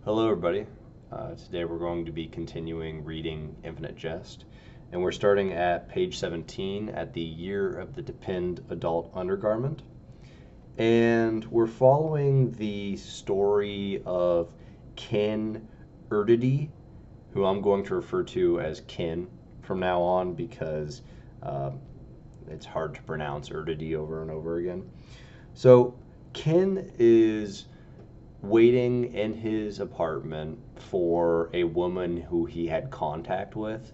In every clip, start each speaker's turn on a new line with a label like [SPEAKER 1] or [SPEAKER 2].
[SPEAKER 1] Hello, everybody. Today we're going to be continuing reading Infinite Jest, and we're starting at page 17 at the Year of the Depend Adult Undergarment. And we're following the story of Ken Erdedy, who I'm going to refer to as Ken from now on because uh, it's hard to pronounce Erdedy over and over again. So, Ken is waiting in his apartment for a woman who he had contact with.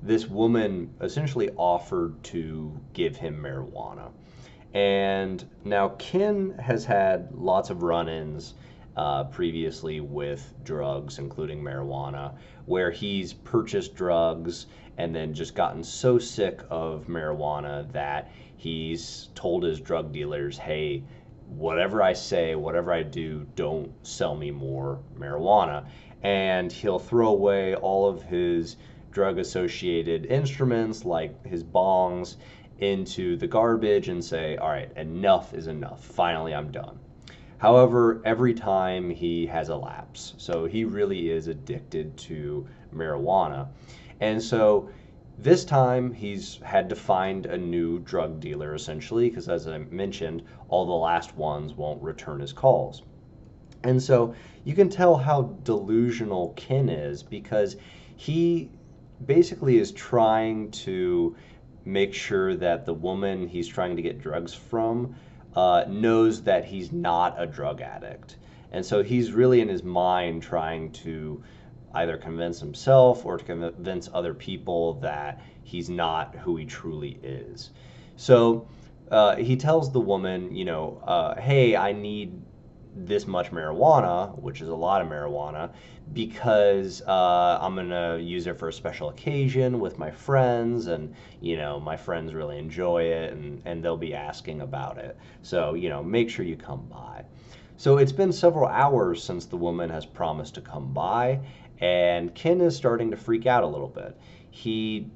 [SPEAKER 1] This woman essentially offered to give him marijuana. And now Ken has had lots of run ins previously with drugs, including marijuana, where he's purchased drugs and then just gotten so sick of marijuana that he's told his drug dealers, hey, whatever I say, whatever I do, don't sell me more marijuana. And he'll throw away all of his drug associated instruments like his bongs into the garbage and say, all right, enough is enough. Finally, I'm done. However, every time he has a lapse. So he really is addicted to marijuana. And so this time he's had to find a new drug dealer essentially, because as I mentioned, all the last ones won't return his calls. And so you can tell how delusional Ken is because he basically is trying to make sure that the woman he's trying to get drugs from knows that he's not a drug addict. And so he's really in his mind trying to either convince himself or to convince other people that he's not who he truly is. So he tells the woman, hey, I need this much marijuana, which is a lot of marijuana, because I'm gonna use it for a special occasion with my friends, and my friends really enjoy it, and they'll be asking about it. So make sure you come by. So it's been several hours since the woman has promised to come by, and Ken is starting to freak out a little bit. He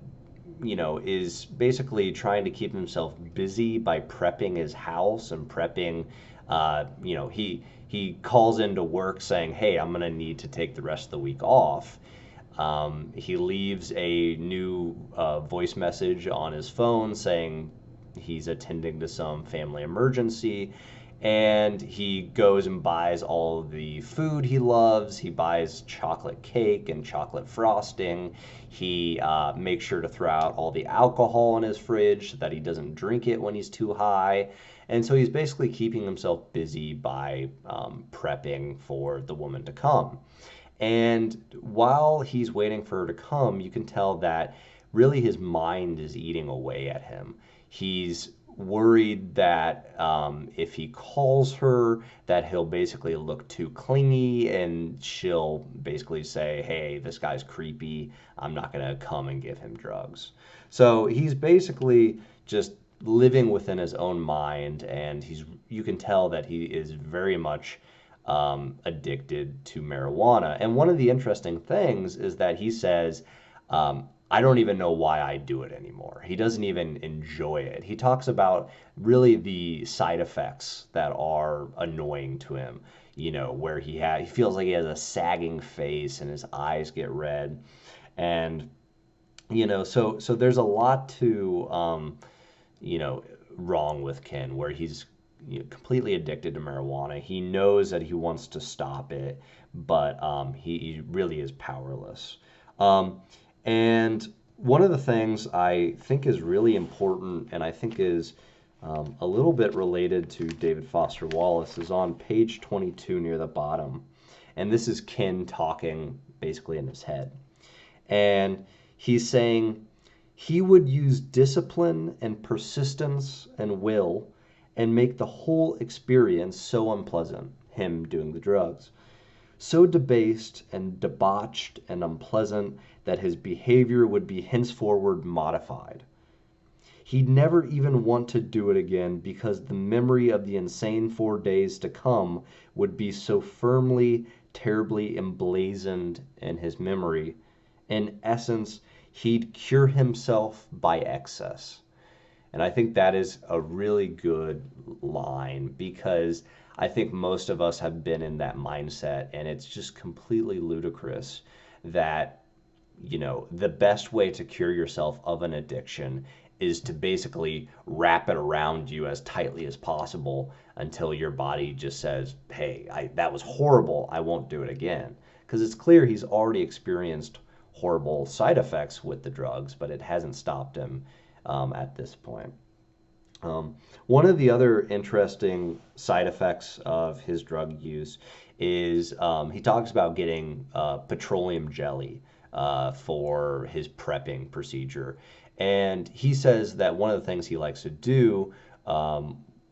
[SPEAKER 1] is basically trying to keep himself busy by prepping his house and prepping. He calls into work saying, "Hey, I'm gonna need to take the rest of the week off." He leaves a new voice message on his phone saying he's attending to some family emergency, and he goes and buys all the food he loves. He buys chocolate cake and chocolate frosting. He makes sure to throw out all the alcohol in his fridge so that he doesn't drink it when he's too high. And so he's basically keeping himself busy by prepping for the woman to come. And while he's waiting for her to come, you can tell that really his mind is eating away at him. He's worried that if he calls her, that he'll basically look too clingy and she'll basically say, hey, this guy's creepy. I'm not going to come and give him drugs. So he's basically just living within his own mind, and you can tell that he is very much addicted to marijuana. And one of the interesting things is that he says, I don't even know why I do it anymore. He doesn't even enjoy it. He talks about really the side effects that are annoying to him, where he feels like he has a sagging face and his eyes get red. And so there's a lot to wrong with Ken, where he's completely addicted to marijuana. He knows that he wants to stop it, but he really is powerless. And one of the things I think is really important, and I think is a little bit related to David Foster Wallace, is on page 22 near the bottom. And this is Ken talking basically in his head. And he's saying he would use discipline and persistence and will and make the whole experience so unpleasant, him doing the drugs, so debased and debauched and unpleasant that his behavior would be henceforward modified. He'd never even want to do it again because the memory of the insane 4 days to come would be so firmly, terribly emblazoned in his memory. In essence, he'd cure himself by excess. And I think that is a really good line because I think most of us have been in that mindset, and it's just completely ludicrous that, the best way to cure yourself of an addiction is to basically wrap it around you as tightly as possible until your body just says, hey, that was horrible. I won't do it again. Because it's clear he's already experienced horrible side effects with the drugs, but it hasn't stopped him at this point. One of the other interesting side effects of his drug use is he talks about getting petroleum jelly for his prepping procedure. And he says that one of the things he likes to do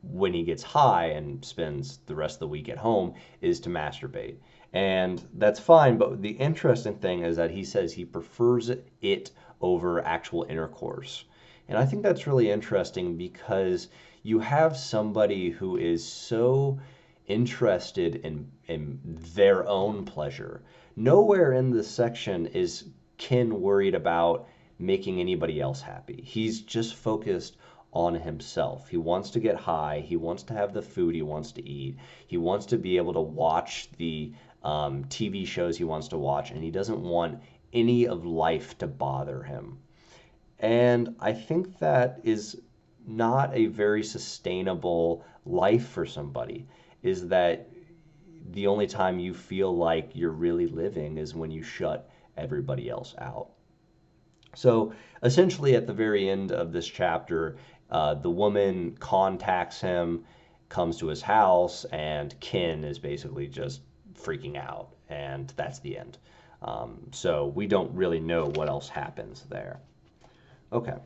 [SPEAKER 1] when he gets high and spends the rest of the week at home is to masturbate. And that's fine, but the interesting thing is that he says he prefers it over actual intercourse. And I think that's really interesting because you have somebody who is so interested in their own pleasure. Nowhere in this section is Ken worried about making anybody else happy. He's just focused on himself. He wants to get high. He wants to have the food he wants to eat. He wants to be able to watch the TV shows he wants to watch, and he doesn't want any of life to bother him. And I think that is not a very sustainable life for somebody, is that the only time you feel like you're really living is when you shut everybody else out. So essentially, at the very end of this chapter, the woman contacts him, comes to his house, and Ken is basically just freaking out, and that's the end. So we don't really know what else happens there. Okay,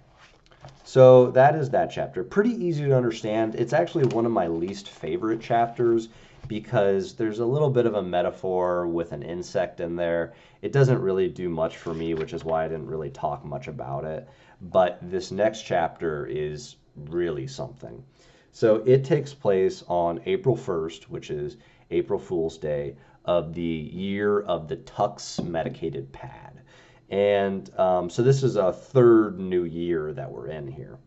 [SPEAKER 1] so that is that chapter. Pretty easy to understand. It's actually one of my least favorite chapters because there's a little bit of a metaphor with an insect in there. It doesn't really do much for me, which is why I didn't really talk much about it. But this next chapter is really something. So it takes place on April 1st, which is April Fool's Day, of the year of the Tux medicated pad. And so this is a third new year that we're in here.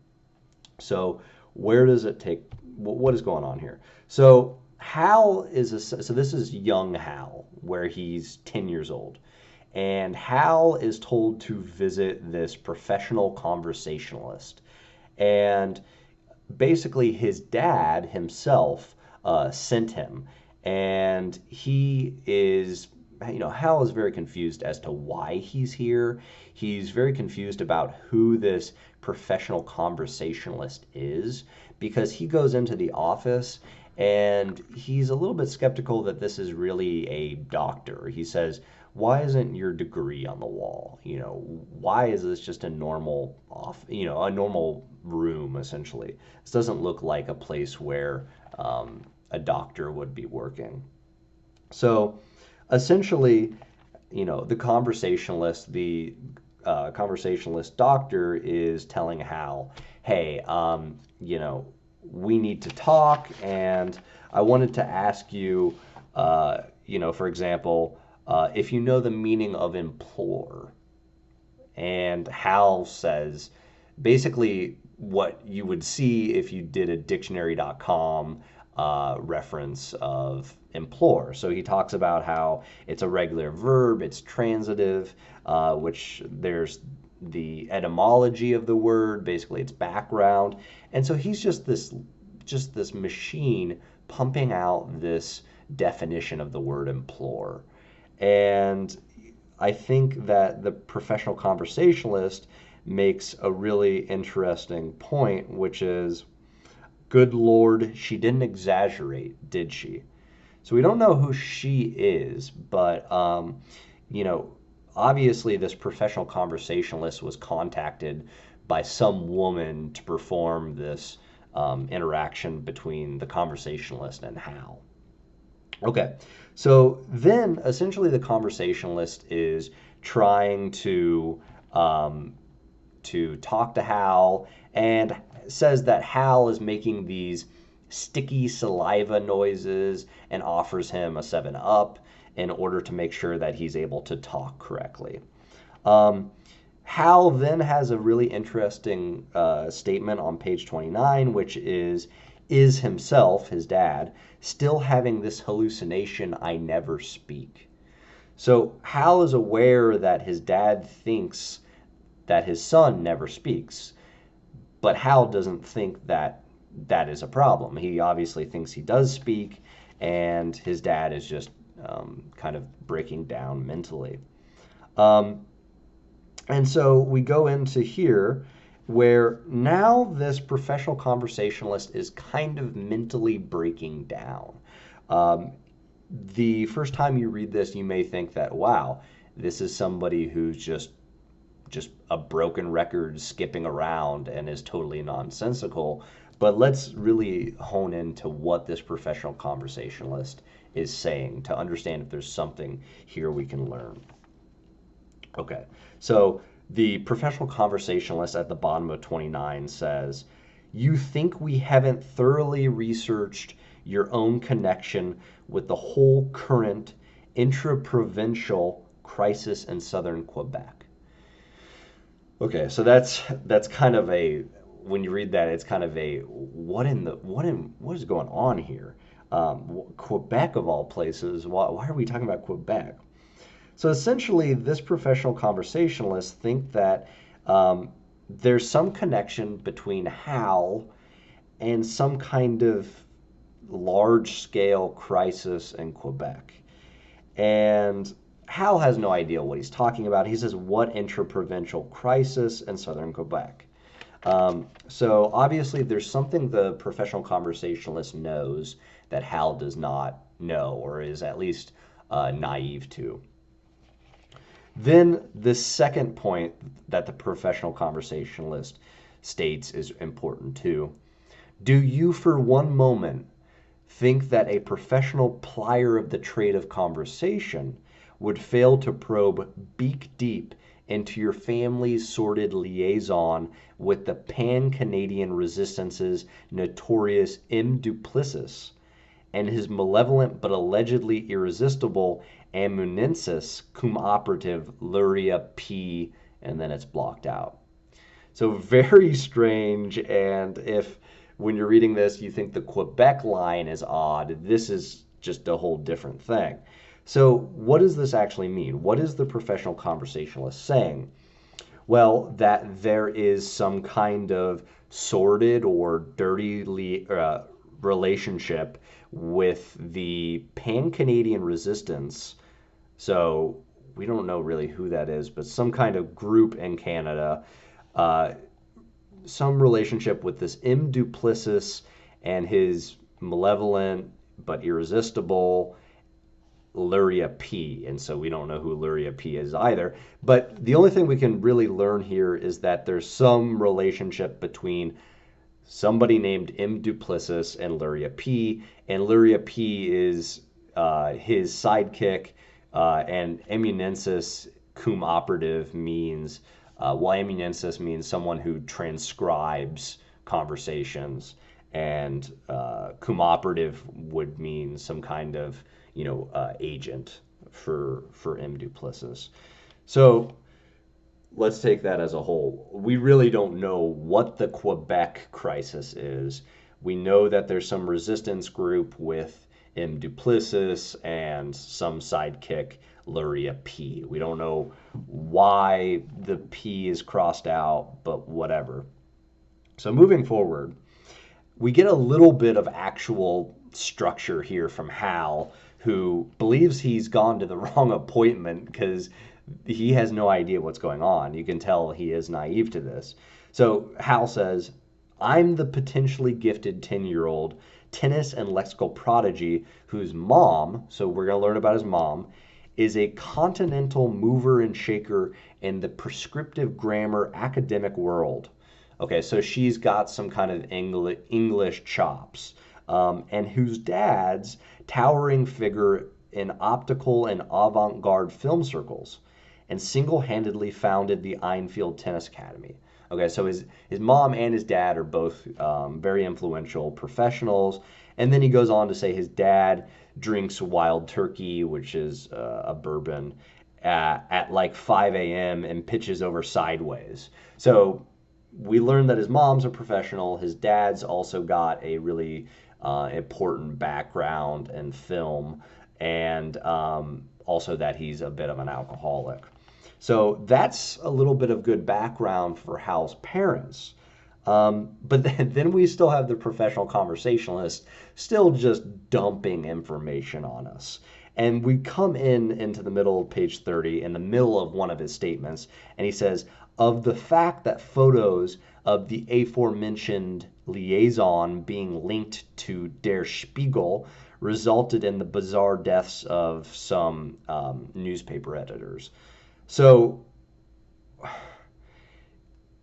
[SPEAKER 1] So where does it take, what is going on here? So Hal so this is young Hal, where he's 10 years old. And Hal is told to visit this professional conversationalist. And basically his dad himself sent him. And he is, Hal is very confused as to why he's here. He's very confused about who this professional conversationalist is because he goes into the office and he's a little bit skeptical that this is really a doctor. He says, why isn't your degree on the wall? Why is this just a normal a normal room, essentially? This doesn't look like a place where a doctor would be working. So essentially, the conversationalist doctor is telling Hal, hey, we need to talk, and I wanted to ask you, for example, if you know the meaning of implore. And Hal says, basically what you would see if you did a dictionary.com reference of implore. So he talks about how it's a regular verb, it's transitive, which there's the etymology of the word, basically its background. And so he's just this machine pumping out this definition of the word implore. And I think that the professional conversationalist makes a really interesting point, which is, good Lord, she didn't exaggerate, did she? So we don't know who she is, but, obviously this professional conversationalist was contacted by some woman to perform this interaction between the conversationalist and Hal. Okay, so then essentially the conversationalist is trying to talk to Hal and says that Hal is making these sticky saliva noises and offers him a 7-Up in order to make sure that he's able to talk correctly. Hal then has a really interesting statement on page 29, which is, is himself, his dad, still having this hallucination, I never speak. So Hal is aware that his dad thinks that his son never speaks, but Hal doesn't think that that is a problem. He obviously thinks he does speak, and his dad is just kind of breaking down mentally. Um, and so we go into here where now this professional conversationalist is kind of mentally breaking down. Um, the first time you read this, you may think that, wow, this is somebody who's just a broken record skipping around and is totally nonsensical. But let's really hone into what this professional conversationalist is saying to understand if there's something here we can learn. Okay, so the professional conversationalist at the bottom of 29 says, "You think we haven't thoroughly researched your own connection with the whole current intra-provincial crisis in southern Quebec." Okay, so that's kind of a, when you read that, it's kind of a what is going on here? Quebec of all places. Why are we talking about Quebec? So essentially, this professional conversationalists think that there's some connection between Hal and some kind of large-scale crisis in Quebec. And Hal has no idea what he's talking about. He says, what intra-provincial crisis in southern Quebec? So obviously there's something the professional conversationalist knows that Hal does not know, or is at least naive to. Then the second point that the professional conversationalist states is important too. Do you for one moment think that a professional plier of the trade of conversation would fail to probe beak deep into your family's sordid liaison with the pan-Canadian resistance's notorious M. Duplessis and his malevolent but allegedly irresistible amanuensis cum operative Luria P, and then it's blocked out. So very strange, and if when you're reading this you think the Quebec line is odd, this is just a whole different thing. So what does this actually mean? What is the professional conversationalist saying? Well, that there is some kind of sordid or dirty relationship with the pan-Canadian resistance. So we don't know really who that is, but some kind of group in Canada, some relationship with this M. Duplessis and his malevolent but irresistible Luria P. And so we don't know who Luria P is either. But the only thing we can really learn here is that there's some relationship between somebody named M. Duplessis and Luria P. And Luria P is his sidekick, and amanuensis cum operative means, amanuensis means someone who transcribes conversations, and cum operative would mean some kind of agent for M. Duplessis. So let's take that as a whole. We really don't know what the Quebec crisis is. We know that there's some resistance group with M. Duplessis and some sidekick, Luria P. We don't know why the P is crossed out, but whatever. So moving forward, we get a little bit of actual structure here from Hal, who believes he's gone to the wrong appointment because he has no idea what's going on. You can tell he is naive to this. So Hal says, I'm the potentially gifted 10-year-old tennis and lexical prodigy whose mom, so we're going to learn about his mom, is a continental mover and shaker in the prescriptive grammar academic world. Okay, so she's got some kind of English chops, and whose dad's towering figure in optical and avant-garde film circles, and single-handedly founded the Einfield Tennis Academy. Okay, so his mom and his dad are both very influential professionals, and then he goes on to say his dad drinks Wild Turkey, which is a bourbon, at like 5 a.m. and pitches over sideways. So we learn that his mom's a professional. His dad's also got a really important background in film, and also that he's a bit of an alcoholic. So that's a little bit of good background for Hal's parents. But then we still have the professional conversationalist still just dumping information on us. And we come into the middle of page 30, in the middle of one of his statements, and he says, of the fact that photos of the aforementioned liaison being linked to Der Spiegel resulted in the bizarre deaths of some newspaper editors. So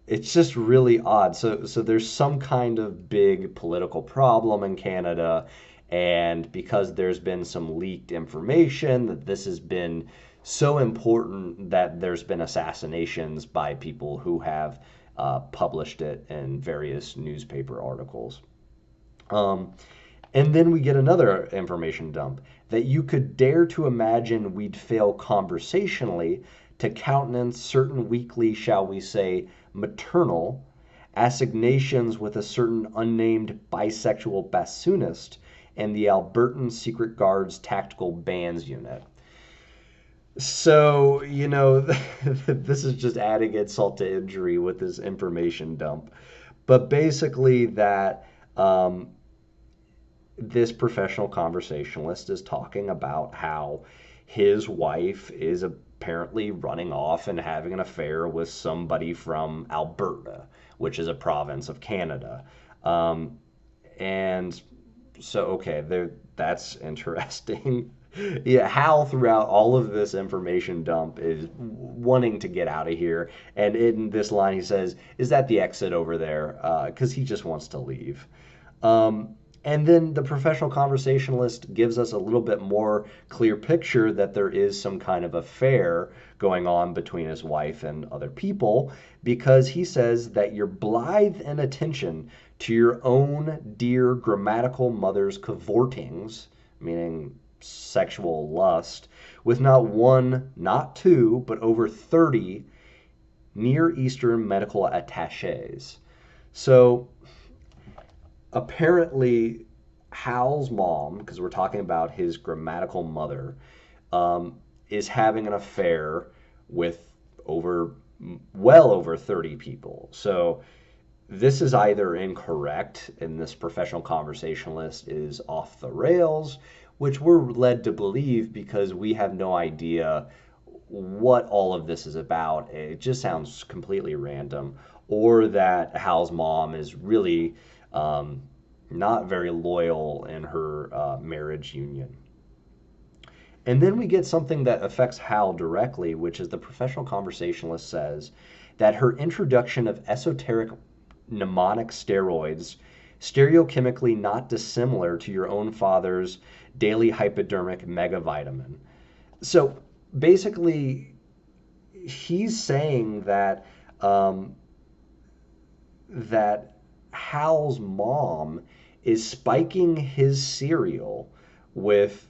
[SPEAKER 1] it's just really odd. So there's some kind of big political problem in Canada, and because there's been some leaked information that this has been so important that there's been assassinations by people who have published it in various newspaper articles. And then we get another information dump that you could dare to imagine we'd fail conversationally to countenance certain weekly, shall we say, maternal assignations with a certain unnamed bisexual bassoonist and the Albertan Secret Guards Tactical Bands Unit. So, this is just adding insult to injury with this information dump. But basically that this professional conversationalist is talking about how his wife is apparently running off and having an affair with somebody from Alberta, which is a province of Canada. And so, okay, that's interesting. Yeah, Hal throughout all of this information dump is wanting to get out of here. And in this line, he says, "Is that the exit over there?" Because he just wants to leave. And then the professional conversationalist gives us a little bit more clear picture that there is some kind of affair going on between his wife and other people, because he says that you're blithe in attention to your own dear grammatical mother's cavortings, meaning sexual lust, with not one, not two, but over 30 Near Eastern medical attaches. So apparently Hal's mom, because we're talking about his grammatical mother, is having an affair with well over 30 people. So this is either incorrect and this professional conversationalist is off the rails, which we're led to believe because we have no idea what all of this is about. It just sounds completely random. Or that Hal's mom is really not very loyal in her marriage union. And then we get something that affects Hal directly, which is the professional conversationalist says that her introduction of esoteric mnemonic steroids, stereochemically not dissimilar to your own father's daily hypodermic megavitamin. So basically, he's saying that that Hal's mom is spiking his cereal with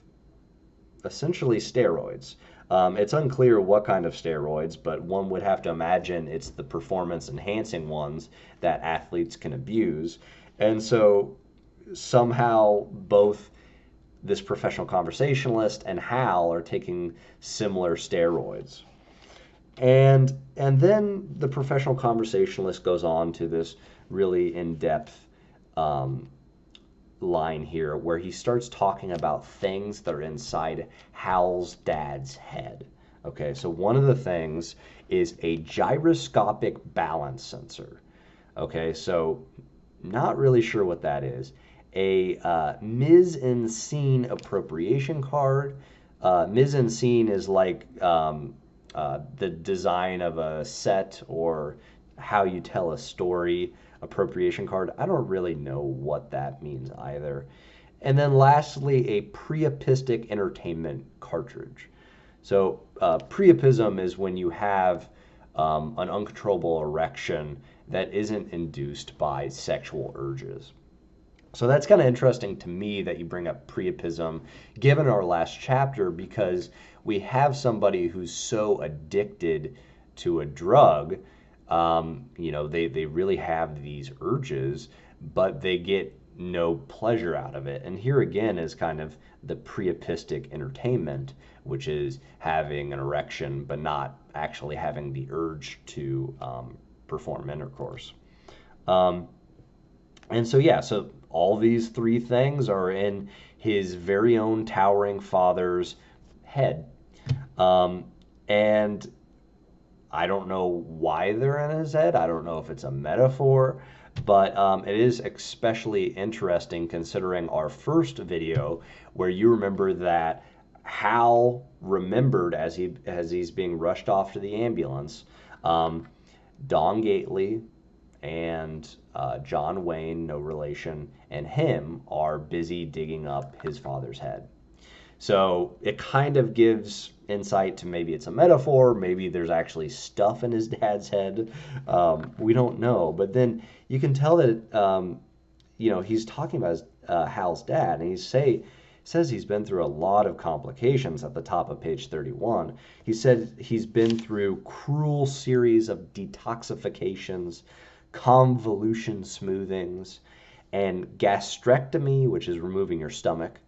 [SPEAKER 1] essentially steroids. It's unclear what kind of steroids, but one would have to imagine it's the performance enhancing ones that athletes can abuse. And so somehow both this professional conversationalist and Hal are taking similar steroids. And then the professional conversationalist goes on to this really in-depth line here where he starts talking about things that are inside Hal's dad's head. Okay, so one of the things is a gyroscopic balance sensor. Okay, so not really sure what that is. A mise-en-scene appropriation card. Mise-en-scene is like the design of a set or how you tell a story. Appropriation card. I don't really know what that means either. And then lastly, a priapistic entertainment cartridge. So priapism is when you have an uncontrollable erection that isn't induced by sexual urges. So that's kind of interesting to me that you bring up priapism given our last chapter, because we have somebody who's so addicted to a drug They really have these urges, but they get no pleasure out of it. And here again is kind of the priapistic entertainment, which is having an erection but not actually having the urge to perform intercourse. Um, and so, yeah, so all these three things are in his very own towering father's head. Um, and I don't know why they're in his head. I don't know if it's a metaphor, but it is especially interesting considering our first video where you remember that Hal remembered as he's being rushed off to the ambulance. Um, Don Gately and John Wayne, no relation, and him are busy digging up his father's head. So it kind of gives insight to maybe it's a metaphor, maybe there's actually stuff in his dad's head. We don't know. But then you can tell that, he's talking about Hal's dad, and says he's been through a lot of complications at the top of page 31. He said he's been through cruel series of detoxifications, convolution smoothings, and gastrectomy, which is removing your stomach,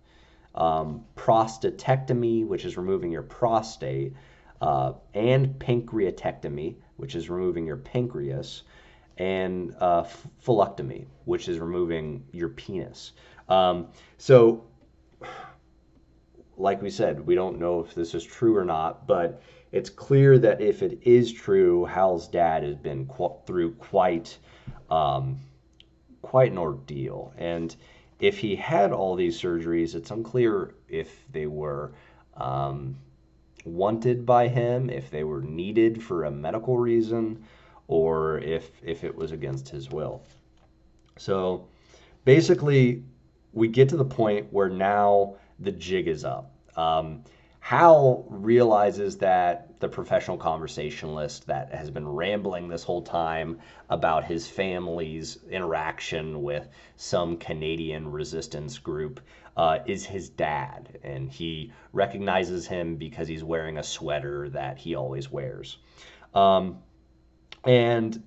[SPEAKER 1] prostatectomy, which is removing your prostate, and pancreatectomy, which is removing your pancreas, and phyllectomy, which is removing your penis. So, like we said, we don't know if this is true or not, but it's clear that if it is true, Hal's dad has been through um, quite an ordeal. And if he had all these surgeries, it's unclear if they were wanted by him, if they were needed for a medical reason, or if it was against his will. So basically, we get to the point where now the jig is up. Hal realizes that the professional conversationalist that has been rambling this whole time about his family's interaction with some Canadian resistance group is his dad, and he recognizes him because he's wearing a sweater that he always wears. Um, and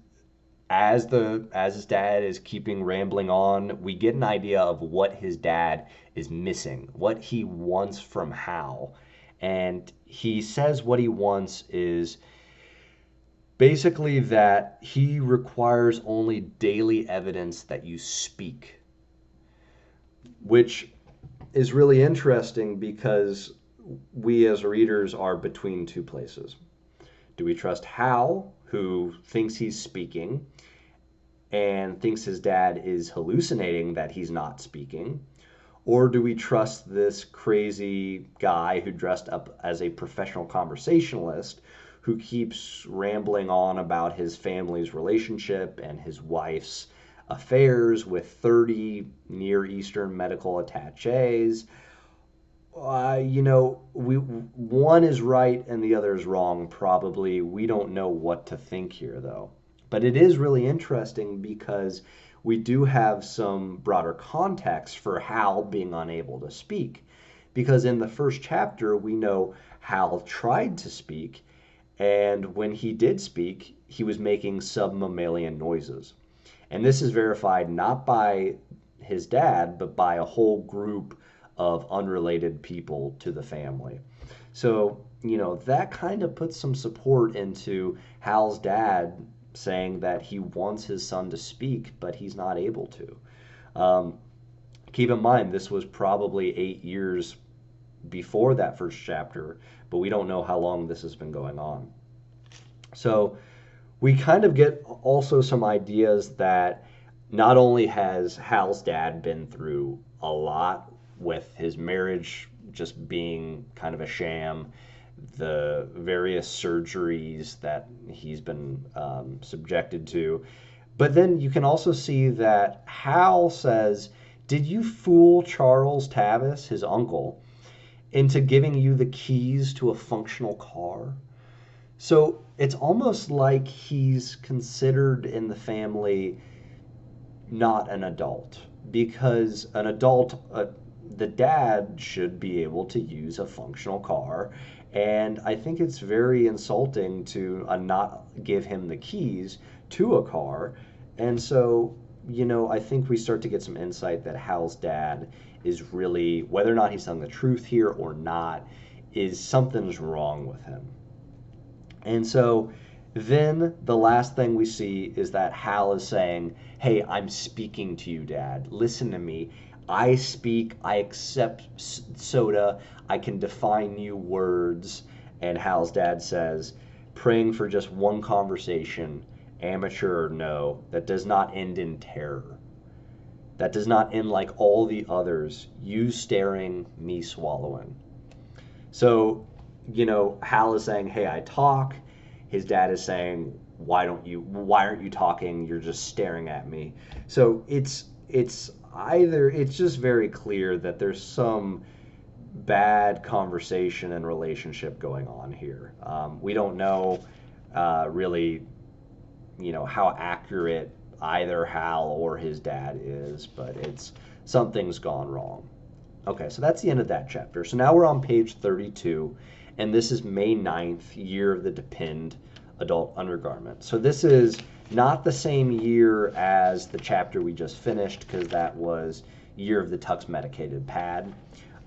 [SPEAKER 1] as his dad is keeping rambling on, we get an idea of what his dad is missing, what he wants from Hal. And he says what he wants is basically that he requires only daily evidence that you speak, which is really interesting because we as readers are between two places. Do we trust Hal, who thinks he's speaking and thinks his dad is hallucinating that he's not speaking? Or do we trust this crazy guy who dressed up as a professional conversationalist who keeps rambling on about his family's relationship and his wife's affairs with 30 Near Eastern medical attaches? One is right and the other is wrong, probably. We don't know what to think here, though. But it is really interesting because we do have some broader context for Hal being unable to speak. Because in the first chapter, we know Hal tried to speak, and when he did speak, he was making submammalian noises. And this is verified not by his dad, but by a whole group of unrelated people to the family. So, that kind of puts some support into Hal's dad saying that he wants his son to speak, but he's not able to. Um, Keep in mind, this was probably 8 years before that first chapter, but we don't know how long this has been going on. So we kind of get also some ideas that not only has Hal's dad been through a lot with his marriage just being kind of a sham, the various surgeries that he's been subjected to, but then you can also see that Hal says, "Did you fool Charles Tavis, his uncle, into giving you the keys to a functional car?" So it's almost like he's considered in the family not an adult, because an adult, the dad should be able to use a functional car, And I think it's very insulting to not give him the keys to a car. And so, I think we start to get some insight that Hal's dad is really, whether or not he's telling the truth here or not, is something's wrong with him. And so then the last thing we see is that Hal is saying, "Hey, I'm speaking to you, Dad. Listen to me. I speak, I accept soda, I can define new words." And Hal's dad says, "Praying for just one conversation, amateur or no, that does not end in terror. That does not end like all the others, you staring, me swallowing." So, Hal is saying, "Hey, I talk." His dad is saying, why aren't you talking? You're just staring at me." So it's just very clear that there's some bad conversation and relationship going on here. We don't know really, how accurate either Hal or his dad is, but something's gone wrong. Okay, so that's the end of that chapter. So now we're on page 32, and this is May 9th, year of the Depend adult undergarment. So this is not the same year as the chapter we just finished, because that was year of the Tux medicated pad.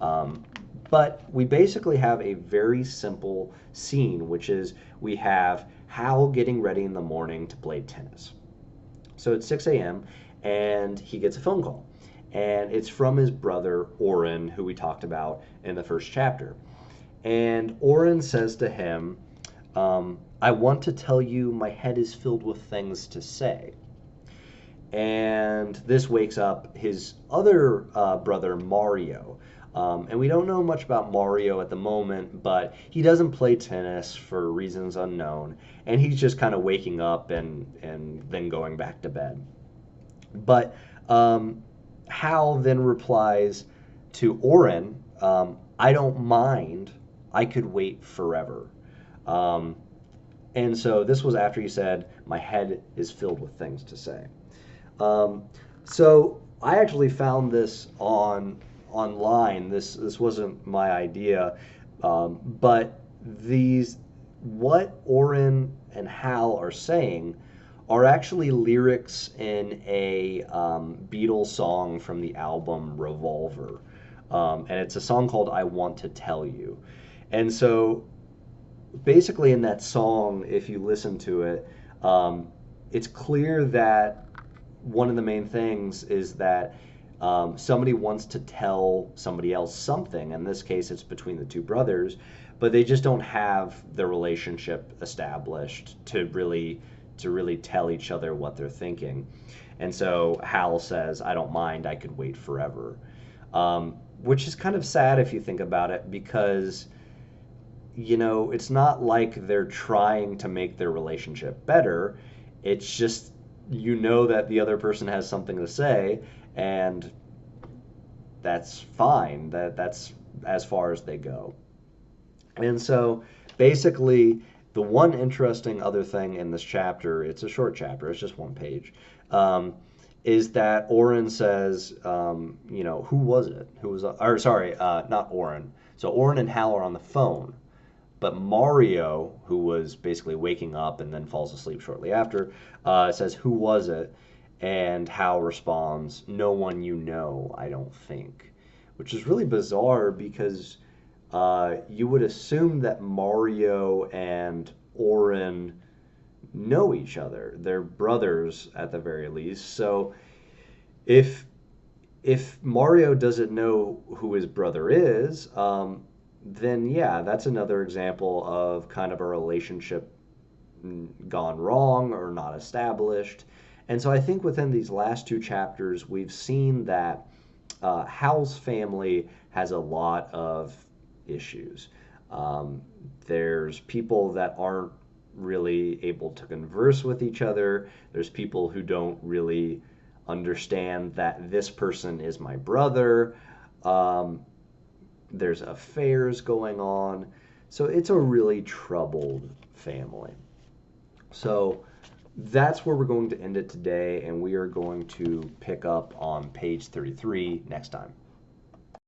[SPEAKER 1] But we basically have a very simple scene, which is we have Hal getting ready in the morning to play tennis. So it's 6 a.m., and he gets a phone call. And it's from his brother, Oren, who we talked about in the first chapter. And Oren says to him, "I want to tell you my head is filled with things to say." And this wakes up his other brother, Mario. And we don't know much about Mario at the moment, but he doesn't play tennis for reasons unknown. And he's just kind of waking up and then going back to bed. But Hal then replies to Oren, "I don't mind. I could wait forever." And so this was after he said, "My head is filled with things to say." So I actually found this online. This wasn't my idea, but what Oren and Hal are saying are actually lyrics in a Beatles song from the album Revolver. And it's a song called "I Want to Tell You." And so basically in that song, if you listen to it, it's clear that one of the main things is that somebody wants to tell somebody else something. In this case, it's between the two brothers, but they just don't have the relationship established to really tell each other what they're thinking. And so Hal says, "I don't mind, I could wait forever." Which is kind of sad if you think about it, because it's not like they're trying to make their relationship better. It's just, that the other person has something to say, and that's fine. That's as far as they go. And so basically, the one interesting other thing in this chapter, it's a short chapter, it's just one page, is that Oren says, who was it? Not Oren. So Oren and Hal are on the phone, but Mario, who was basically waking up and then falls asleep shortly after, says, "Who was it?" And Hal responds, "No one you know, I don't think," which is really bizarre because you would assume that Mario and Oren know each other. They're brothers at the very least. So if Mario doesn't know who his brother is, then yeah, that's another example of kind of a relationship gone wrong or not established. And so I think within these last two chapters, we've seen that Hal's family has a lot of issues. There's people that aren't really able to converse with each other. There's people who don't really understand that this person is my brother. There's affairs going on. So it's a really troubled family. So that's where we're going to end it today, and we are going to pick up on page 33 next time.